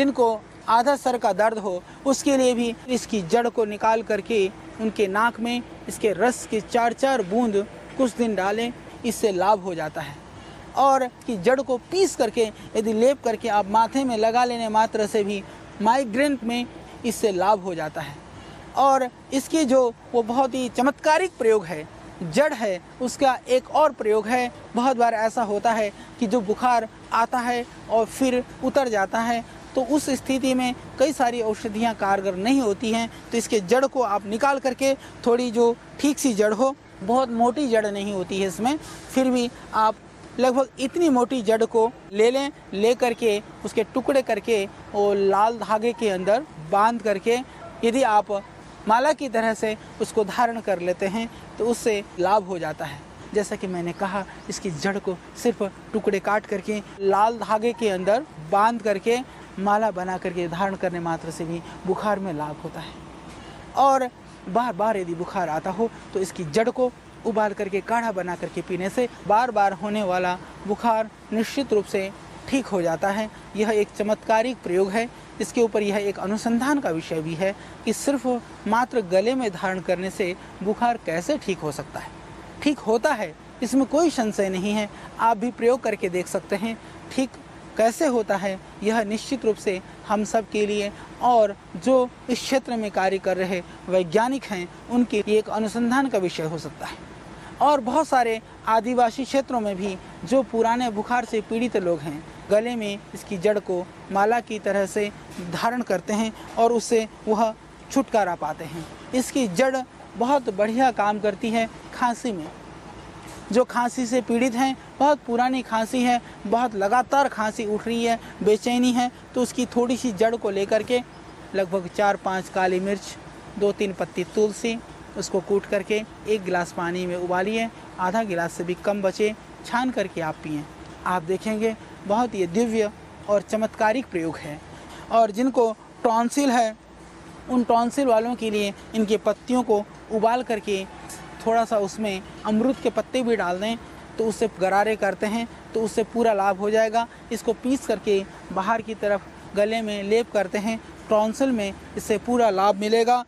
जिनको आधा सर का दर्द हो, उसके लिए भी इसकी जड़ को निकाल करके उनके नाक में इसके रस के 4-4 बूंद कुछ दिन डालें, इससे लाभ हो जाता है। और कि जड़ को पीस करके यदि लेप करके आप माथे में लगा लेने मात्र से भी माइग्रेन में इससे लाभ हो जाता है। और इसकी जो वो बहुत ही चमत्कारिक प्रयोग है, जड़ है, उसका एक और प्रयोग है। बहुत बार ऐसा होता है कि जो बुखार आता है और फिर उतर जाता है, तो उस स्थिति में कई सारी औषधियाँ कारगर नहीं होती हैं, तो इसके जड़ को आप निकाल करके थोड़ी जो ठीक सी जड़ हो, बहुत मोटी जड़ नहीं होती है इसमें, फिर भी आप लगभग इतनी मोटी जड़ को ले लें, ले करके उसके टुकड़े करके वो लाल धागे के अंदर बांध करके यदि आप माला की तरह से उसको धारण कर लेते हैं तो उससे लाभ हो जाता है। जैसा कि मैंने कहा, इसकी जड़ को सिर्फ टुकड़े काट करके लाल धागे के अंदर बांध करके माला बना करके धारण करने मात्र से भी बुखार में लाभ होता है। और बार बार यदि बुखार आता हो तो इसकी जड़ को उबाल करके काढ़ा बना करके पीने से बार बार होने वाला बुखार निश्चित रूप से ठीक हो जाता है। यह एक चमत्कारिक प्रयोग है। इसके ऊपर यह एक अनुसंधान का विषय भी है कि सिर्फ मात्र गले में धारण करने से बुखार कैसे ठीक हो सकता है। ठीक होता है, इसमें कोई संशय नहीं है। आप भी प्रयोग करके देख सकते हैं ठीक कैसे होता है। यह निश्चित रूप से हम सब के लिए और जो इस क्षेत्र में कार्य कर रहे वैज्ञानिक हैं उनके लिए एक अनुसंधान का विषय हो सकता है। और बहुत सारे आदिवासी क्षेत्रों में भी जो पुराने बुखार से पीड़ित लोग हैं, गले में इसकी जड़ को माला की तरह से धारण करते हैं और उससे वह छुटकारा पाते हैं। इसकी जड़ बहुत बढ़िया काम करती है खांसी में। जो खांसी से पीड़ित हैं, बहुत पुरानी खांसी है, बहुत लगातार खांसी उठ रही है, बेचैनी है, तो उसकी थोड़ी सी जड़ को लेकर के लगभग 4-5 काली मिर्च, 2-3 पत्ती तुलसी, उसको कूट करके 1 गिलास पानी में उबालिए, आधा गिलास से भी कम बचे, छान करके आप पिएं। आप देखेंगे बहुत ये दिव्य और चमत्कारिक प्रयोग है। और जिनको टॉन्सिल है, उन टॉन्सिल वालों के लिए इनके पत्तियों को उबाल करके थोड़ा सा उसमें अमरूद के पत्ते भी डाल दें तो उससे गरारे करते हैं तो उससे पूरा लाभ हो जाएगा। इसको पीस करके बाहर की तरफ गले में लेप करते हैं, टॉन्सिल में इससे पूरा लाभ मिलेगा।